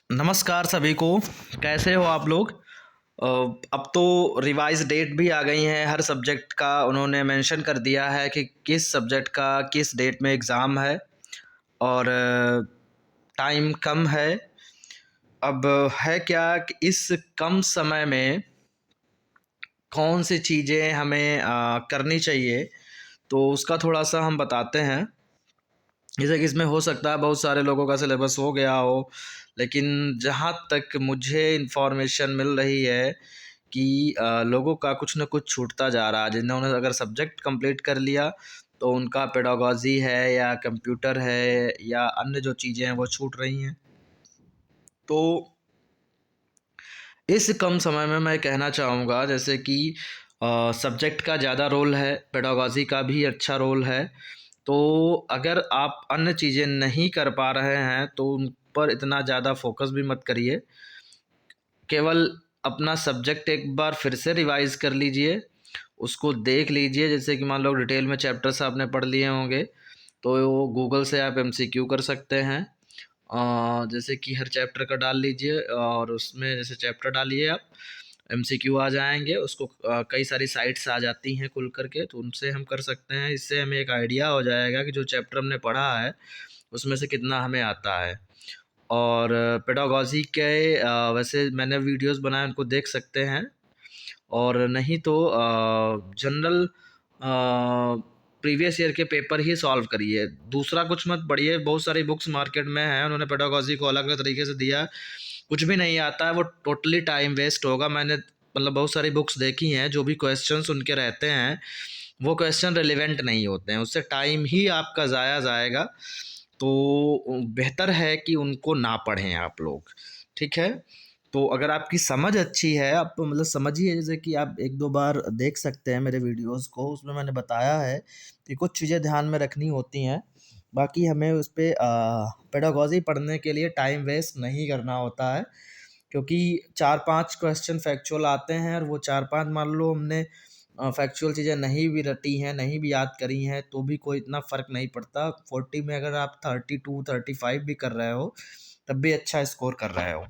नमस्कार सभी को। कैसे हो आप लोग? अ, अब तो रिवाइज़ डेट भी आ गई हैं, हर सब्जेक्ट का उन्होंने मेंशन कर दिया है कि किस सब्जेक्ट का किस डेट में एग्ज़ाम है और टाइम कम है। अब है क्या कि इस कम समय में कौन-सी चीज़ें हमें करनी चाहिए, तो उसका थोड़ा-सा हम बताते हैं। जैसे कि इसमें हो सकता है बहुत सारे लोगों का सिलेबस हो गया हो, लेकिन जहाँ तक मुझे इन्फॉर्मेशन मिल रही है कि लोगों का कुछ न कुछ छूटता जा रहा है। जिन्होंने अगर सब्जेक्ट कंप्लीट कर लिया, तो उनका पेडागॉजी है या कंप्यूटर है या अन्य जो चीज़ें हैं वो छूट रही हैं। तो इस कम समय में मैं कहना चाहूँगा जैसे कि सब्जेक्ट का ज़्यादा रोल है, पेडागॉजी का भी अच्छा रोल है। तो अगर आप अन्य चीज़ें नहीं कर पा रहे हैं, तो उन पर इतना ज़्यादा फ़ोकस भी मत करिए। केवल अपना सब्जेक्ट एक बार फिर से रिवाइज़ कर लीजिए, उसको देख लीजिए। जैसे कि मान लो डिटेल में चैप्टर्स आपने पढ़ लिए होंगे, तो गूगल से आप एमसीक्यू कर सकते हैं। जैसे कि हर चैप्टर का डाल लीजिए और उसमें जैसे चैप्टर डालिए आप, एमसीक्यू आ जाएँगे। उसको कई सारी साइट्स आ जाती हैं खुल कर के, तो उनसे हम कर सकते हैं। इससे हमें एक आइडिया हो जाएगा कि जो चैप्टर हमने पढ़ा है, उसमें से कितना हमें आता है। और पेडागॉजी के वैसे मैंने वीडियोज़ बनाए, उनको देख सकते हैं। और नहीं तो जनरल प्रीवियस ईयर के पेपर ही सॉल्व करिए, दूसरा कुछ मत पढ़िए। बहुत सारी बुक्स मार्केट में हैं, उन्होंने पेडागॉजी को अलग अलग तरीके से दिया, कुछ भी नहीं आता है, वो टोटली टाइम वेस्ट होगा। मैंने मतलब बहुत सारी बुक्स देखी हैं, जो भी क्वेश्चंस उनके रहते हैं वो क्वेश्चन रिलेवेंट नहीं होते हैं, उससे टाइम ही आपका ज़ाया जाएगा। तो बेहतर है कि उनको ना पढ़ें आप लोग, ठीक है? तो अगर आपकी समझ अच्छी है, आप मतलब समझिए, जैसे कि आप 1-2 बार देख सकते हैं मेरे वीडियोज़ को, उसमें मैंने बताया है कि कुछ चीज़ें ध्यान में रखनी होती हैं। बाकी हमें उस पे पेडागॉजी पढ़ने के लिए टाइम वेस्ट नहीं करना होता है, क्योंकि 4-5 क्वेश्चन फैक्चुअल आते हैं और वो 4-5 मान लो हमने फैक्चुअल चीज़ें नहीं भी रटी हैं, नहीं भी याद करी हैं, तो भी कोई इतना फ़र्क नहीं पड़ता। 40 में अगर आप 32-35 भी कर रहे हो, तब भी अच्छा स्कोर कर रहे हो।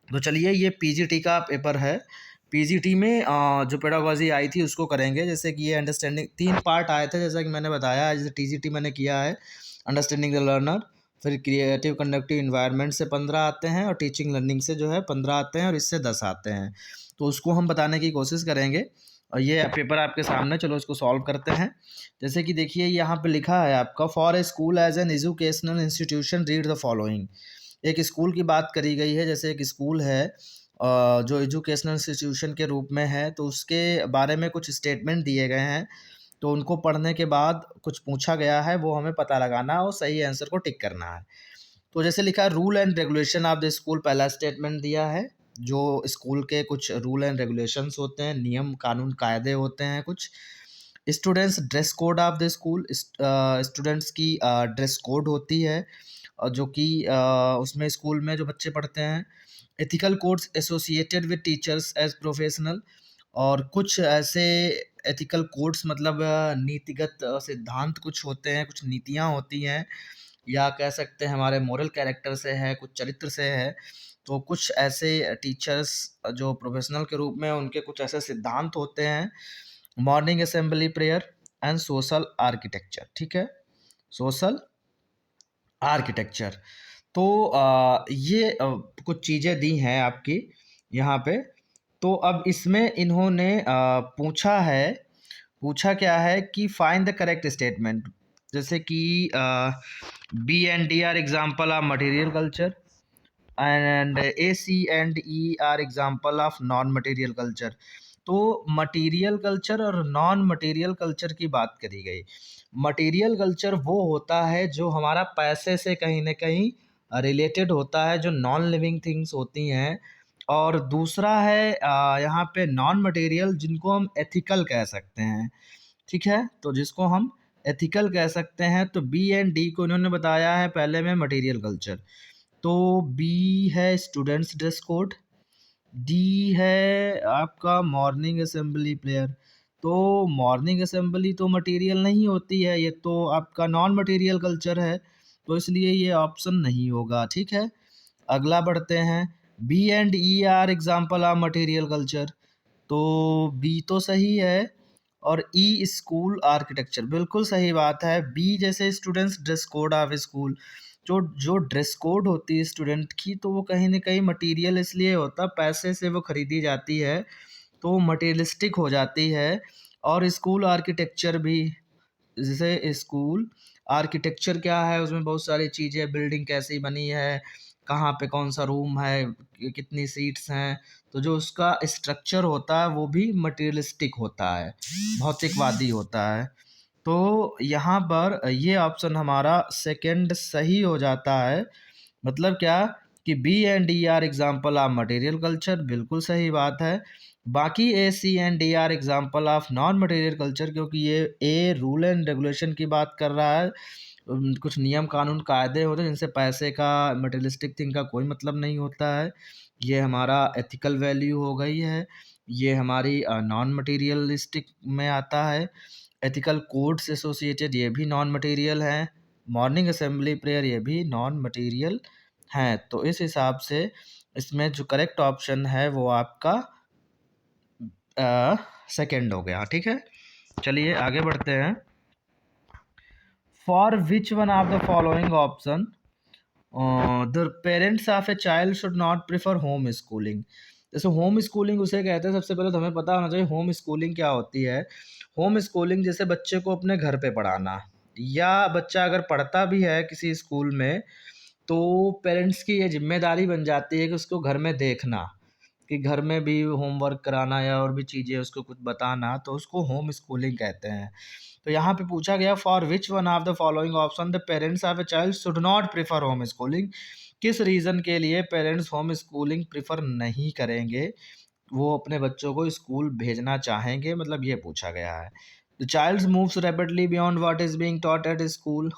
तो चलिए, ये पीजीटी का पेपर है। पीजीटी में जो पेडागॉजी आई थी उसको करेंगे। जैसे कि ये अंडरस्टैंडिंग 3 पार्ट आए थे, जैसा कि मैंने बताया। जैसे टीजीटी मैंने किया है, अंडरस्टैंडिंग द लर्नर, फिर क्रिएटिव कंडक्टिव इन्वायरमेंट से 15 आते हैं और टीचिंग लर्निंग से जो है 15 आते हैं और इससे 10 आते हैं। तो उसको हम बताने की कोशिश करेंगे। और ये पेपर आपके सामने, चलो इसको सॉल्व करते हैं। जैसे कि देखिए, यहाँ पे लिखा है आपका, for a school as an educational institution read the following. एक स्कूल की बात करी गई है। जैसे एक स्कूल है जो एजुकेशनल इंस्टीट्यूशन के रूप में है, तो उसके बारे में कुछ स्टेटमेंट दिए गए हैं। तो उनको पढ़ने के बाद कुछ पूछा गया है, वो हमें पता लगाना है और सही आंसर को टिक करना है। तो जैसे लिखा है, rule and regulation of the school, पहला स्टेटमेंट दिया है। जो स्कूल के कुछ रूल एंड रेगुलेशंस होते हैं, नियम कानून कायदे होते हैं कुछ। Students dress code of the school, students की ड्रेस कोड होती है, जो कि उसमें स्कूल में जो बच्चे पढ़ते हैं। Ethical codes associated with teachers as professional, और कुछ ऐसे एथिकल कोड्स मतलब नीतिगत सिद्धांत कुछ होते हैं, कुछ नीतियाँ होती हैं, या कह सकते हैं हमारे मोरल कैरेक्टर से है, कुछ चरित्र से है। तो कुछ ऐसे टीचर्स जो प्रोफेशनल के रूप में, उनके कुछ ऐसे सिद्धांत होते हैं। Morning assembly prayer and social architecture, ठीक है? Social architecture. तो ये कुछ चीज़ें दी हैं आपकी यहाँ पे। तो अब इसमें इन्होंने पूछा क्या है कि फाइंड द करेक्ट स्टेटमेंट। जैसे कि B and D are example of material culture and A C and E are example of non material culture. तो मटेरियल कल्चर और नॉन मटेरियल कल्चर की बात करी गई। मटेरियल कल्चर वो होता है जो हमारा पैसे से कहीं ना कहीं रिलेटेड होता है, जो नॉन लिविंग थिंग्स होती हैं। और दूसरा है यहाँ पे नॉन मटेरियल, जिनको हम एथिकल कह सकते हैं, ठीक है? तो जिसको हम एथिकल कह सकते हैं। तो बी एंड डी को इन्होंने बताया है पहले में मटेरियल कल्चर। तो बी है स्टूडेंट्स ड्रेस कोड, डी है आपका मॉर्निंग असेंबली प्रेयर। तो मॉर्निंग असेंबली तो मटेरियल नहीं होती है, ये तो आपका नॉन मटेरियल कल्चर है, तो इसलिए ये ऑप्शन नहीं होगा, ठीक है? अगला बढ़ते हैं, B and E are example of material culture. तो बी तो सही है और ई स्कूल आर्किटेक्चर, बिल्कुल सही बात है। बी जैसे students dress code of school, जो जो ड्रेस कोड होती है स्टूडेंट की, तो वो कहीं ना कहीं मटेरियल इसलिए होता, पैसे से वो खरीदी जाती है तो मटेरियलिस्टिक हो जाती है। और स्कूल आर्किटेक्चर भी, जैसे स्कूल आर्किटेक्चर क्या है, उसमें बहुत सारी चीज़ें, बिल्डिंग कैसी बनी है, कहाँ पे कौन सा रूम है, कितनी सीट्स हैं, तो जो उसका स्ट्रक्चर होता है वो भी मटेरियलिस्टिक होता है, भौतिकवादी होता है। तो यहाँ पर ये ऑप्शन हमारा सेकंड सही हो जाता है। मतलब क्या कि B and D are example of material culture, बिल्कुल सही बात है। बाकी A C and D are example of non material culture, क्योंकि ये ए रूल एंड रेगुलेशन की बात कर रहा है। कुछ नियम कानून कायदे होते हैं जिनसे पैसे का, मटेरियलिस्टिक थिंग का कोई मतलब नहीं होता है। ये हमारा एथिकल वैल्यू हो गई है, ये हमारी नॉन मटेरियलिस्टिक में आता है। एथिकल कोड से एसोसिएटेड, ये भी नॉन मटेरियल है। मॉर्निंग असेंबली प्रेयर, ये भी नॉन मटेरियल हैं। तो इस हिसाब से इसमें जो करेक्ट ऑप्शन है वो आपका सेकंड हो गया। ठीक है, चलिए आगे बढ़ते हैं। For which one of the following option the parents of a child should not prefer home schooling. जैसे होम स्कूलिंग उसे कहते हैं, सबसे पहले तो हमें पता होना चाहिए होम स्कूलिंग क्या होती है। होम स्कूलिंग जैसे बच्चे को अपने घर पे पढ़ाना, या बच्चा अगर पढ़ता भी है किसी स्कूल में तो पेरेंट्स की ये जिम्मेदारी बन जाती है कि उसको घर में देखना, कि घर में भी होमवर्क कराना या और भी चीज़ें उसको कुछ बताना, तो उसको होम स्कूलिंग कहते हैं। तो यहाँ पे पूछा गया for which one of the following option the parents of a child should not prefer home schooling, किस रीज़न के लिए पेरेंट्स होम स्कूलिंग प्रिफर नहीं करेंगे, वो अपने बच्चों को स्कूल भेजना चाहेंगे, मतलब ये पूछा गया है। The child moves rapidly beyond what is being taught at school,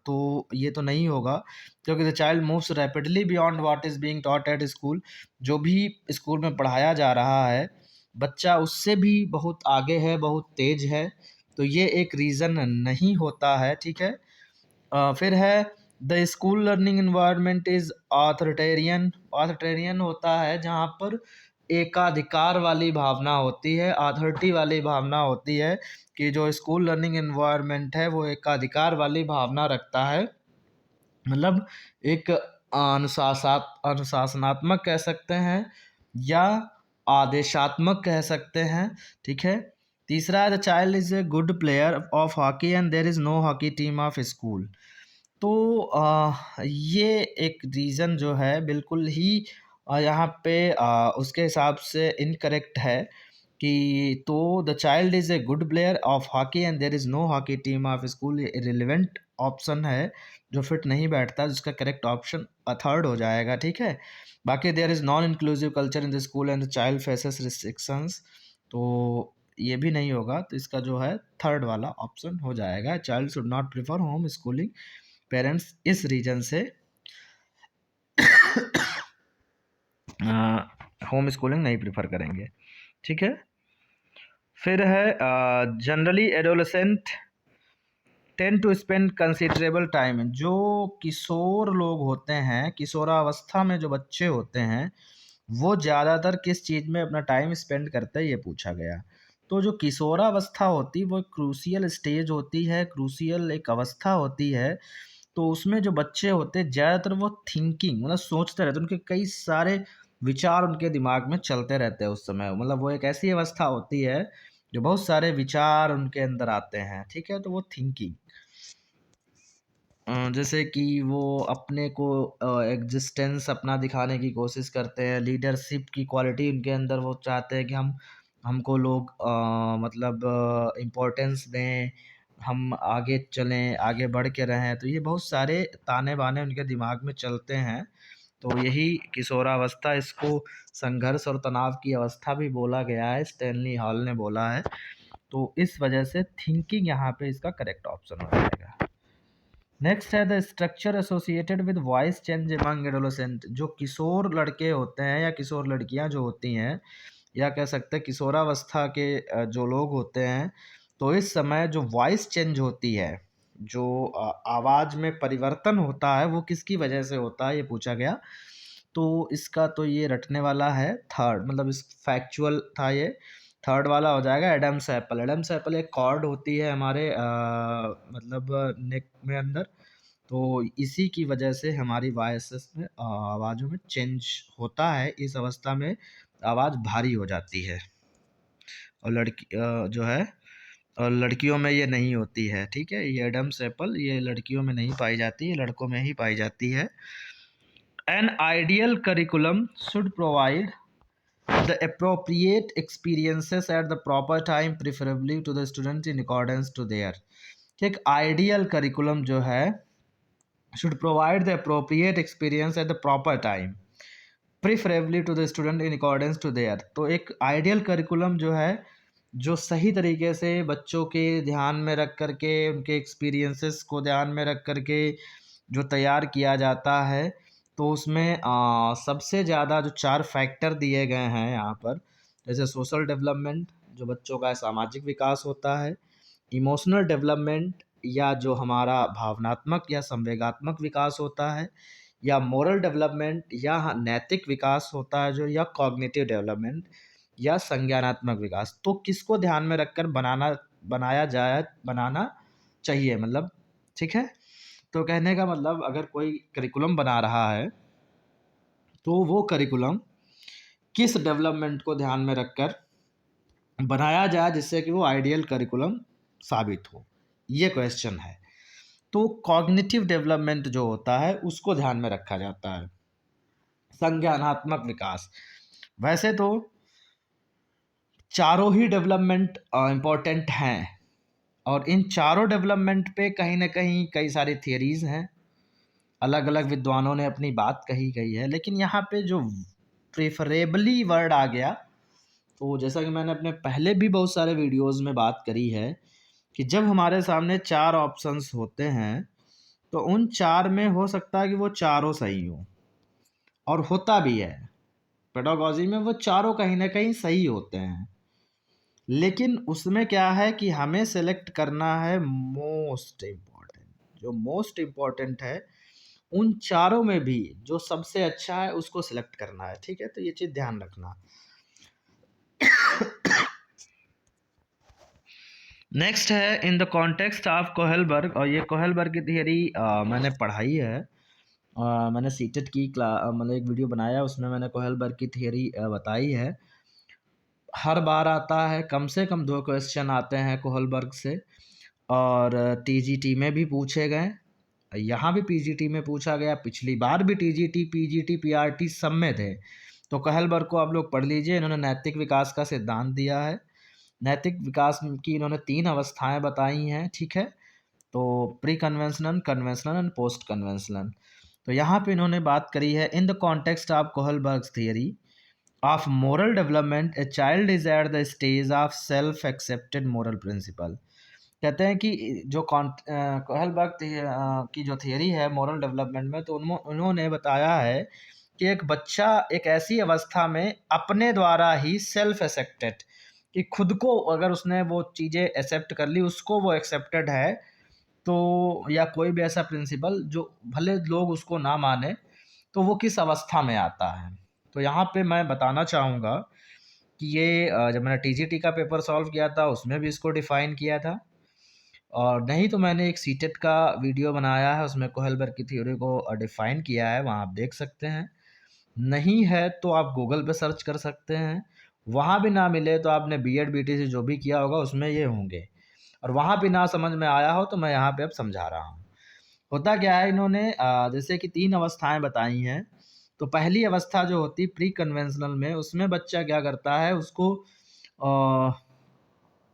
तो ये तो नहीं होगा, क्योंकि the child moves rapidly beyond what is being taught at school, जो भी स्कूल में पढ़ाया जा रहा है बच्चा उससे भी बहुत आगे है, बहुत तेज है, तो ये एक रीज़न नहीं होता है। ठीक है, फिर है the school learning environment is authoritarian. Authoritarian होता है जहाँ पर एकाधिकार वाली भावना होती है, अथॉरिटी वाली भावना होती है, कि जो स्कूल लर्निंग इन्वायरमेंट है वो एकाधिकार वाली भावना रखता है, मतलब एक अनुशासनात्मक कह सकते हैं या आदेशात्मक कह सकते हैं। ठीक है, तीसरा है the child is a good player of hockey and there is no hockey team of school. तो ये एक रीज़न जो है बिल्कुल ही यहाँ पे उसके हिसाब से इनकरेक्ट है, कि तो the child is a good player of hockey and there is no hockey team of school, ये इरेलीवेंट ऑप्शन है जो फिट नहीं बैठता, जिसका करेक्ट ऑप्शन थर्ड हो जाएगा। ठीक है, बाकी there is non inclusive culture in the school and the child faces restrictions, तो ये भी नहीं होगा, तो इसका जो है थर्ड वाला ऑप्शन हो जाएगा, child should not prefer home schooling, parents इस रीजन से होम स्कूलिंग नहीं प्रिफर करेंगे। ठीक है, फिर है generally adolescent tend to spend considerable time, जो किशोर लोग होते हैं, किशोरावस्था में जो बच्चे होते हैं वो ज़्यादातर किस चीज़ में अपना टाइम स्पेंड करते हैं, ये पूछा गया। तो जो किशोरावस्था होती है वो क्रूशियल स्टेज होती है, क्रूशियल एक अवस्था होती है, तो उसमें जो बच्चे होते हैं ज़्यादातर वो थिंकिंग, मतलब सोचते रहते हैं, उनके कई सारे विचार उनके दिमाग में चलते रहते हैं उस समय, मतलब वो एक ऐसी अवस्था होती है जो बहुत सारे विचार उनके अंदर आते हैं। ठीक है, तो वो थिंकिंग, जैसे कि वो अपने को एग्जिस्टेंस अपना दिखाने की कोशिश करते हैं, लीडरशिप की क्वालिटी उनके अंदर, वो चाहते हैं कि हमको लोग मतलब इम्पोर्टेंस दें, हम आगे चलें, आगे बढ़ के रहें, तो ये बहुत सारे ताने बाने उनके दिमाग में चलते हैं। तो यही किशोरावस्था, इसको संघर्ष और तनाव की अवस्था भी बोला गया है, स्टैनली हॉल ने बोला है। तो इस वजह से थिंकिंग यहाँ पे इसका करेक्ट ऑप्शन हो जाएगा। नेक्स्ट है the structure associated with voice change among adolescent, जो किशोर लड़के होते हैं या किशोर लड़कियां जो होती हैं, या कह सकते हैं किशोरावस्था के जो लोग होते हैं, तो इस समय जो वॉइस चेंज होती है, जो आवाज़ में परिवर्तन होता है वो किसकी वजह से होता है, ये पूछा गया। तो इसका तो ये रटने वाला है थर्ड, मतलब इस फैक्चुअल था ये। थर्ड वाला हो जाएगा एडम्स एप्पल। एडम्स एप्पल एक कॉर्ड होती है हमारे मतलब नेक में अंदर, तो इसी की वजह से हमारी वॉइसेस में आवाज़ों में चेंज होता है। इस अवस्था में आवाज़ भारी हो जाती है, और लड़की जो है, और लड़कियों में ये नहीं होती है, ठीक है। ये एडम्स एप्पल ये लड़कियों में नहीं पाई जाती है, लड़कों में ही पाई जाती है। An ideal curriculum should provide the appropriate experiences at the proper time, preferably to the student in accordance to their। एक आइडियल करिकुलम जो है should provide the appropriate experience at the proper time, preferably to the student in accordance to their। तो एक ideal curriculum जो है, जो सही तरीके से बच्चों के ध्यान में रख करके, उनके एक्सपीरियंसेस को ध्यान में रख करके जो तैयार किया जाता है, तो उसमें सबसे ज़्यादा जो 4 फैक्टर दिए गए हैं यहाँ पर, जैसे सोशल डेवलपमेंट, जो बच्चों का सामाजिक विकास होता है, इमोशनल डेवलपमेंट, या जो हमारा भावनात्मक या संवेगात्मक विकास होता है, या मोरल डेवलपमेंट, या नैतिक विकास होता है जो, या कॉग्निटिव डेवलपमेंट, या संज्ञानात्मक विकास। तो किसको ध्यान में रखकर बनाना चाहिए, मतलब, ठीक है। तो कहने का मतलब, अगर कोई करिकुलम बना रहा है तो वो करिकुलम किस डेवलपमेंट को ध्यान में रखकर बनाया जाए जिससे कि वो आइडियल करिकुलम साबित हो, ये क्वेश्चन है। तो कॉग्निटिव डेवलपमेंट जो होता है उसको ध्यान में रखा जाता है, संज्ञानात्मक विकास। वैसे तो चारों ही डेवलपमेंट इम्पोर्टेंट हैं, और इन चारों डेवलपमेंट पे कहीं ना कहीं कई सारी थियरीज हैं, अलग अलग विद्वानों ने अपनी बात कही गई है। लेकिन यहाँ पे जो प्रेफरेबली वर्ड आ गया, तो जैसा कि मैंने अपने पहले भी बहुत सारे वीडियोस में बात करी है कि जब हमारे सामने 4 ऑप्शंस होते हैं तो उन 4 में हो सकता है कि वो चारों सही हो, और होता भी है। पेडागॉजी में वो चारों कहीं ना कहीं सही होते हैं, लेकिन उसमें क्या है कि हमें सेलेक्ट करना है मोस्ट इम्पॉर्टेंट। जो मोस्ट इम्पॉर्टेंट है उन चारों में भी जो सबसे अच्छा है उसको सिलेक्ट करना है, ठीक है। तो ये चीज़ ध्यान रखना। नेक्स्ट है इन द कॉन्टेक्स्ट ऑफ कोहेलबर्ग, और ये कोहेलबर्ग की थियरी मैंने पढ़ाई है। मैंने सीटेट की मतलब एक वीडियो बनाया, उसमें मैंने कोहेलबर्ग की थियरी बताई है। हर बार आता है, कम से कम 2 क्वेश्चन आते हैं कोहेलबर्ग से, और टीजीटी में भी पूछे गए, यहाँ भी पीजीटी में पूछा गया, पिछली बार भी टीजीटी, पीजीटी, पीआरटी सब में थे। तो कोहेलबर्ग को आप लोग पढ़ लीजिए, इन्होंने नैतिक विकास का सिद्धांत दिया है। नैतिक विकास की इन्होंने 3 अवस्थाएं बताई हैं, ठीक है। तो pre conventional, conventional and post conventional. तो यहाँ पे इन्होंने बात करी है, in the context of Kohlberg's theory of moral development, a child is at the stage of self accepted moral principle. कहते हैं कि जो कोहेलबर्ग की जो थियरी है मॉरल डेवलपमेंट में, तो उन्होंने बताया है कि एक बच्चा एक ऐसी अवस्था में अपने द्वारा ही सेल्फ एक्सेप्टेड, कि खुद को अगर उसने वो चीज़ें एक्सेप्ट कर ली, उसको वो एक्सेप्टेड है, तो या कोई भी ऐसा प्रिंसिपल जो भले लोग उसको ना माने, तो वो किस अवस्था में आता है। तो यहाँ पे मैं बताना चाहूँगा कि ये जब मैंने टीजीटी का पेपर सॉल्व किया था उसमें भी इसको डिफ़ाइन किया था, और नहीं तो मैंने एक सीटेट का वीडियो बनाया है, उसमें कोहेलबर्ग की थ्योरी को डिफ़ाइन किया है, वहाँ आप देख सकते हैं। नहीं है तो आप गूगल पे सर्च कर सकते हैं, वहाँ भी ना मिले तो आपने बीएड बीटीसी जो भी किया होगा उसमें ये होंगे, और वहाँ भी ना समझ में आया हो तो मैं यहाँ पे अब समझा रहा हूँ। होता क्या है, इन्होंने जैसे कि 3 अवस्थाएं बताई हैं। तो पहली अवस्था जो होती प्री कन्वेंशनल में, उसमें बच्चा क्या करता है, उसको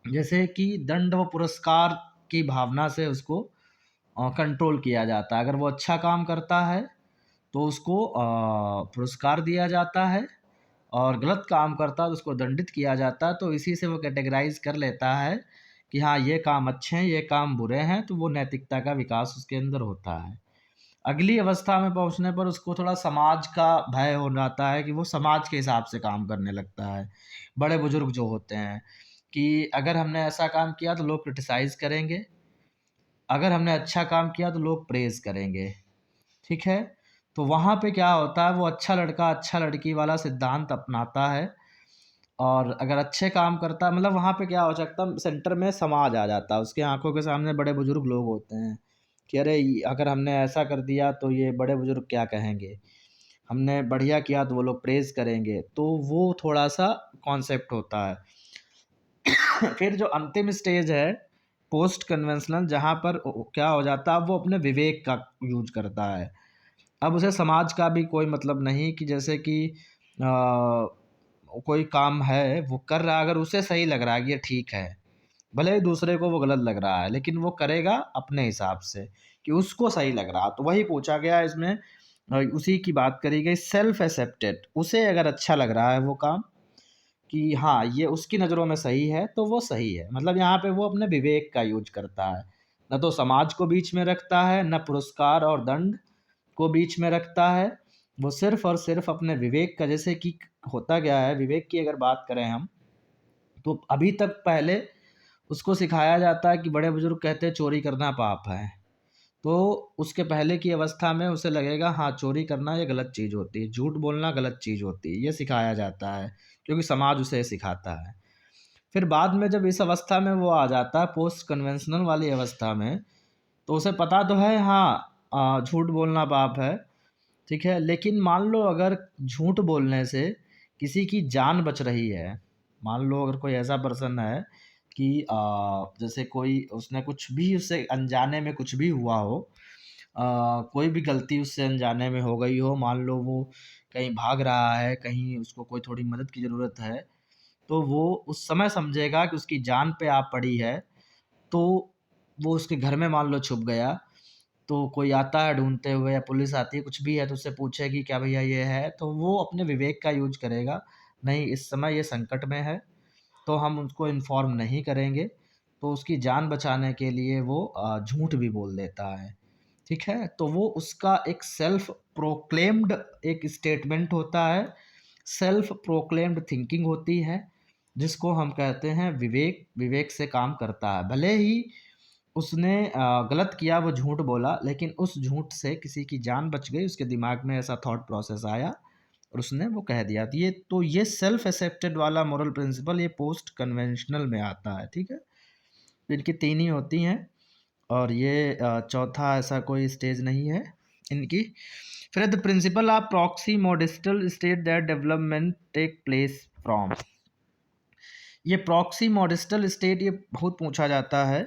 जैसे कि दंड व पुरस्कार की भावना से उसको कंट्रोल किया जाता है। अगर वो अच्छा काम करता है तो उसको पुरस्कार दिया जाता है, और गलत काम करता है तो उसको दंडित किया जाता है। तो इसी से वो कैटेगराइज कर लेता है कि हाँ ये काम अच्छे हैं, ये काम बुरे हैं, तो वो नैतिकता का विकास उसके अंदर होता है। अगली अवस्था में पहुंचने पर उसको थोड़ा समाज का भय हो जाता है, कि वो समाज के हिसाब से काम करने लगता है। बड़े बुजुर्ग जो होते हैं कि अगर हमने ऐसा काम किया तो लोग क्रिटिसाइज़ करेंगे, अगर हमने अच्छा काम किया तो लोग प्रेज़ करेंगे, ठीक है? तो वहाँ पे क्या होता है, वो अच्छा लड़का अच्छा लड़की वाला सिद्धांत अपनाता है और अगर अच्छे काम करता है, मतलब वहाँ पे क्या हो सकता है, सेंटर में समाज आ जाता है, उसकी आँखों के सामने बड़े-बुज़ुर्ग लोग होते हैं कि अरे! अगर हमने ऐसा कर दिया तो ये बड़े-बुज़ुर्ग क्या कहेंगे? हमने बढ़िया किया तो वो लोग प्रेज़ करेंगे, तो वो थोड़ा-सा कॉन्सेप्ट होता है। फिर जो अंतिम स्टेज है, पोस्ट कन्वेंशनल, जहाँ पर क्या हो जाता है, वो अपने विवेक का यूज़ करता है। अब उसे समाज का भी कोई मतलब नहीं कि जैसे कि कोई काम है वो कर रहा है, अगर उसे सही लग रहा है कि ये ठीक है, भले ही दूसरे को वो गलत लग रहा है, लेकिन वो करेगा अपने हिसाब से कि उसको सही लग रहा है। तो वही पूछा गया इसमें, उसी की बात करी गई, सेल्फ एक्सेप्टेड, उसे अगर अच्छा लग रहा है वो काम कि हाँ, ये उसकी नज़रों में सही है, तो वो सही है। मतलब यहाँ पे वो अपने विवेक का यूज़ करता है। ना तो समाज को बीच में रखता है, ना पुरस्कार और दंड को बीच में रखता है। वो सिर्फ़ और सिर्फ़ अपने विवेक का, जैसे कि होता क्या है, विवेक की अगर बात करें हम, तो अभी तक पहले उसको सिखाया जाता है कि बड़े-बुज़ुर्ग कहते हैं चोरी करना पाप है। तो उसके पहले की अवस्था में उसे लगेगा हाँ, चोरी करना ये गलत चीज़ होती है, झूठ बोलना गलत चीज़ होती है, ये सिखाया जाता है, क्योंकि समाज उसे सिखाता है। फिर बाद में जब इस अवस्था में वो आ जाता है, पोस्ट कन्वेंशनल वाली अवस्था में, तो उसे पता तो है हाँ, झूठ बोलना पाप है, ठीक है? लेकिन मान लो अगर झूठ बोलने से किसी की जान बच रही है, मान लो अगर कोई ऐसा पर्सन है कि जैसे कोई उसने कुछ भी, उससे अनजाने में कुछ भी हुआ हो, कोई भी गलती उससे अनजाने में हो गई हो, मान लो वो कहीं भाग रहा है, कहीं उसको कोई थोड़ी मदद की ज़रूरत है, तो वो उस समय समझेगा कि उसकी जान पे आ पड़ी है, तो वो उसके घर में मान लो छुप गया, तो कोई आता है ढूँढते हुए या पुलिस आती है, कुछ भी है, तो उससे पूछेगी क्या भैया ये है? तो वो अपने विवेक का यूज़ करेगा, नहीं इस समय ये संकट में है, तो हम उसको इन्फ़ॉर्म नहीं करेंगे, तो उसकी जान बचाने के लिए वो झूठ भी बोल देता है, ठीक है? तो वो उसका एक सेल्फ प्रोक्लेम्ड एक स्टेटमेंट होता है, सेल्फ प्रोक्लेम्ड थिंकिंग होती है, जिसको हम कहते हैं विवेक, विवेक से काम करता है। भले ही उसने गलत किया, वो झूठ बोला, लेकिन उस झूठ से किसी की जान बच गई, उसके दिमाग में ऐसा थॉट प्रोसेस आया और उसने वो कह दिया। तो ये सेल्फ एक्सेप्टेड वाला मोरल प्रिंसिपल ये पोस्ट कन्वेंशनल में आता है, ठीक है? इनकी 3 ही होती हैं और ये चौथा ऐसा कोई स्टेज नहीं है इनकी। फिर the principle of proximodistal state that development take place from, ये प्रॉक्सी मॉडिस्टल स्टेट ये बहुत पूछा जाता है,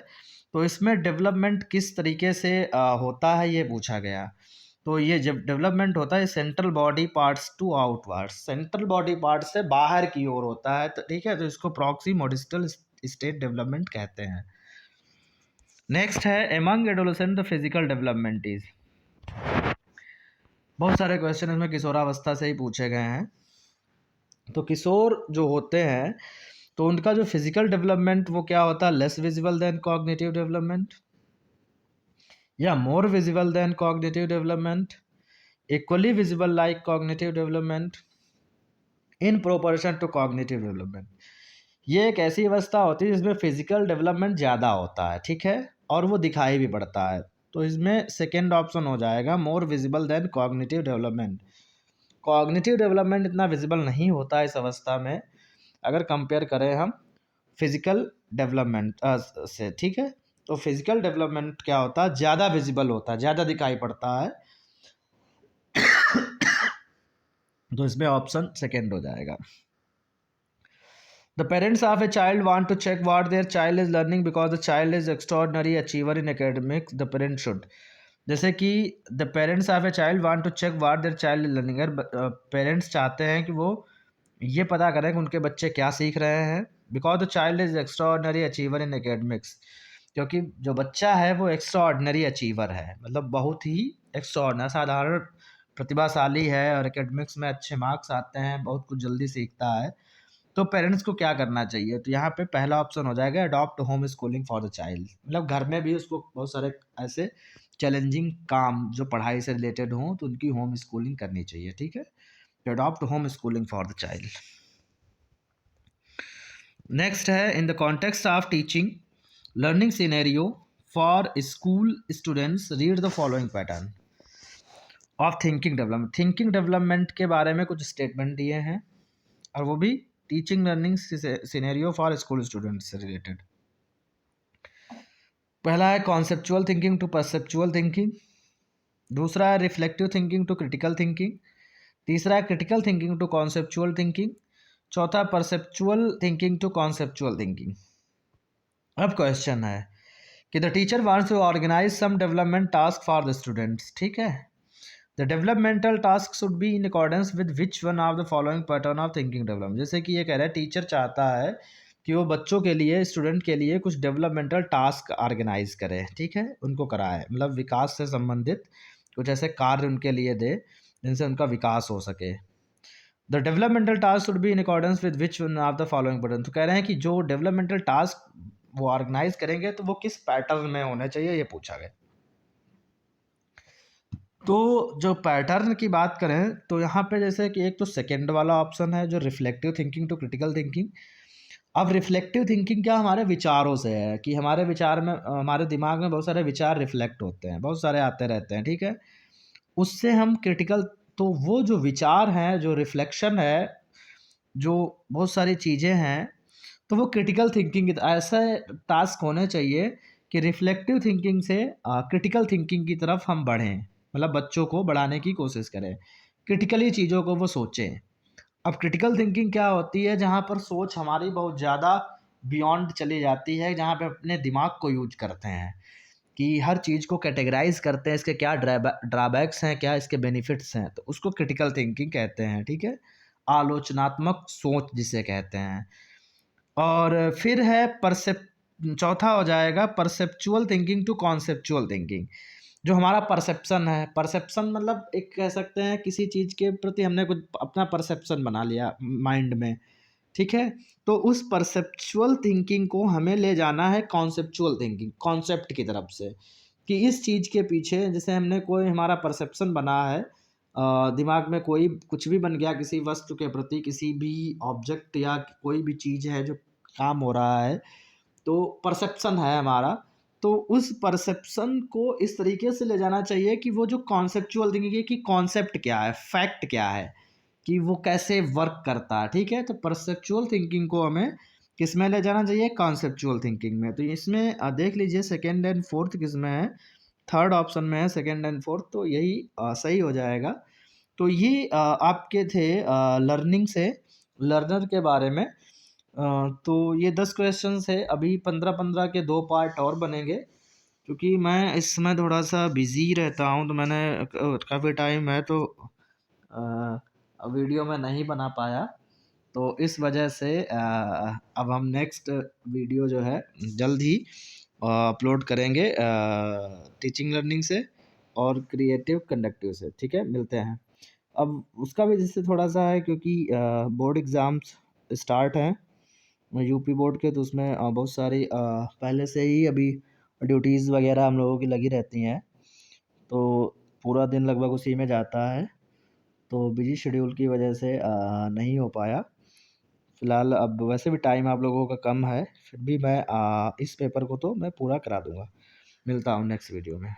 तो इसमें डेवलपमेंट किस तरीके से होता है ये पूछा गया। तो ये जब डेवलपमेंट होता है central body parts to outwards, central body part से बाहर की ओर होता है, तो ठीक है, तो इसको प्रॉक्सी मॉडिस्टल स्टेट डेवलपमेंट कहते हैं। नेक्स्ट है among adolescent the physical development is, बहुत सारे क्वेश्चन इसमें किशोरावस्था से ही पूछे गए हैं। तो किशोर जो होते हैं, तो उनका जो फिजिकल डेवलपमेंट वो क्या होता है, less visible than cognitive development या more visible than cognitive development, equally visible like cognitive development, in proportion to cognitive development. ये एक ऐसी अवस्था होती है जिसमें फिजिकल डेवलपमेंट ज़्यादा होता है, ठीक है, और वो दिखाई भी पड़ता है। तो इसमें सेकेंड ऑप्शन हो जाएगा more visible than cognitive development. Cognitive development इतना विजिबल नहीं होता है इस अवस्था में, अगर कंपेयर करें हम फिजिकल डेवलपमेंट से, ठीक है? तो फिजिकल डेवलपमेंट क्या होता है, ज़्यादा विजिबल होता है, ज़्यादा दिखाई पड़ता है, तो इसमें ऑप्शन सेकेंड हो जाएगा। The parents of a child want to check what their child is learning because the child is extraordinary achiever in academics. The parent should, जैसे कि the parents of a child want to check what their child is learning, अगर parents चाहते हैं कि वो ये पता करें कि उनके बच्चे क्या सीख रहे हैं, because the child is extra achiever in academics, क्योंकि जो बच्चा है वो एक्स्ट्रा अचीवर है, मतलब बहुत ही एक्स्ट्रा असाधारण प्रतिभाशाली है और एकेडमिक्स में अच्छे मार्क्स आते हैं, बहुत कुछ जल्दी सीखता है। तो पेरेंट्स को क्या करना चाहिए, तो यहाँ पे पहला ऑप्शन हो जाएगा adopt home schooling for the child, मतलब घर में भी उसको बहुत सारे ऐसे चैलेंजिंग काम जो पढ़ाई से रिलेटेड हों तो उनकी होम स्कूलिंग करनी चाहिए, ठीक है? to adopt home schooling for the child. Next है in the context of teaching learning scenario for school students read the following pattern of thinking development. Thinking development के बारे में कुछ स्टेटमेंट दिए हैं और वो भी teaching learning scenario for school students से रिलेटेड। पहला है conceptual thinking to perceptual thinking, दूसरा है reflective thinking to critical thinking, तीसरा है critical thinking to conceptual thinking, चौथा perceptual thinking to conceptual thinking. अब क्वेश्चन है कि the teacher wants to organise some development task for the students, ठीक है। The developmental task should be in accordance with which one of the following pattern of thinking development. जैसे कि ये कह रहा है टीचर चाहता है कि वो बच्चों के लिए, स्टूडेंट के लिए कुछ डेवलपमेंटल टास्क ऑर्गेनाइज करे, ठीक है, उनको कराए, मतलब विकास से संबंधित कुछ ऐसे कार्य उनके लिए दे जिनसे उनका विकास हो सके। The developmental task should be in accordance with which one of the following pattern. तो कह रहे हैं कि जो डेवलपमेंटल टास्क वो ऑर्गेनाइज करेंगे तो वो किस पैटर्न में होने चाहिए, ये पूछा गया। तो जो पैटर्न की बात करें तो यहाँ पे जैसे कि एक तो सेकेंड वाला ऑप्शन है जो reflective thinking to critical thinking. अब रिफ्लेक्टिव थिंकिंग क्या, हमारे विचारों से है कि हमारे विचार में, हमारे दिमाग में बहुत सारे विचार रिफ्लेक्ट होते हैं, बहुत सारे आते रहते हैं, ठीक है। उससे हम क्रिटिकल, तो वो जो विचार हैं, जो रिफ्लेक्शन है, जो बहुत सारी चीज़ें हैं, तो वो क्रिटिकल थिंकिंग ऐसे टास्क होने चाहिए कि रिफ्लेक्टिव थिंकिंग से क्रिटिकल थिंकिंग की तरफ हम बढ़ें, मतलब बच्चों को बढ़ाने की कोशिश करें, क्रिटिकली चीज़ों को वो सोचें। अब क्रिटिकल थिंकिंग क्या होती है, जहाँ पर सोच हमारी बहुत ज़्यादा बियॉन्ड चली जाती है, जहाँ पे अपने दिमाग को यूज करते हैं कि हर चीज़ को कैटेगराइज करते हैं, इसके क्या ड्राबैक्स हैं, क्या इसके बेनिफिट्स हैं, तो उसको क्रिटिकल थिंकिंग कहते हैं, ठीक है। आलोचनात्मक सोच जिसे कहते हैं। और फिर है चौथा हो जाएगा perceptual thinking to conceptual thinking. जो हमारा परसेप्शन है, परसेप्शन मतलब एक कह सकते हैं किसी चीज़ के प्रति हमने कुछ अपना परसेप्शन बना लिया माइंड में, ठीक है। तो उस परसेप्चुअल थिंकिंग को हमें ले जाना है कॉन्सेप्चुअल थिंकिंग, कॉन्सेप्ट की तरफ से, कि इस चीज़ के पीछे जैसे हमने कोई हमारा परसेप्शन बना है, दिमाग में कोई कुछ भी बन गया किसी वस्तु के प्रति, किसी भी ऑब्जेक्ट या कोई भी चीज़ है जो काम हो रहा है, तो परसेप्शन है हमारा। तो उस परसेप्शन को इस तरीके से ले जाना चाहिए कि वो जो कॉन्सेप्चुअल थिंकिंग है कि कॉन्सेप्ट क्या है, फैक्ट क्या है, कि वो कैसे वर्क करता है, ठीक है। तो परसेप्चुअल थिंकिंग को हमें किस में ले जाना चाहिए, कॉन्सेप्चुअल थिंकिंग में। तो इसमें देख लीजिए सेकेंड एंड फोर्थ किस में है, थर्ड ऑप्शन में है सेकेंड एंड फोर्थ, तो यही सही हो जाएगा। तो ये आपके थे लर्निंग से, लर्नर के बारे में। तो ये 10 क्वेश्चंस है, अभी 15-15 के 2 पार्ट और बनेंगे, क्योंकि मैं इस समय थोड़ा सा बिजी रहता हूँ, तो मैंने काफ़ी टाइम है तो वीडियो में नहीं बना पाया, तो इस वजह से अब हम नेक्स्ट वीडियो जो है जल्द ही अपलोड करेंगे टीचिंग लर्निंग से और क्रिएटिव कंडक्टिव से, ठीक है। मिलते हैं। अब उसका भी जिससे थोड़ा सा है क्योंकि बोर्ड एग्ज़ाम्स स्टार्ट हैं यूपी बोर्ड के, तो उसमें बहुत सारी पहले से ही अभी ड्यूटीज़ वगैरह हम लोगों की लगी रहती हैं, तो पूरा दिन लगभग उसी में जाता है, तो बिजी शेड्यूल की वजह से नहीं हो पाया फ़िलहाल। अब वैसे भी टाइम आप लोगों का कम है, फिर भी मैं इस पेपर को तो मैं पूरा करा दूँगा। मिलता हूँ नेक्स्ट वीडियो में।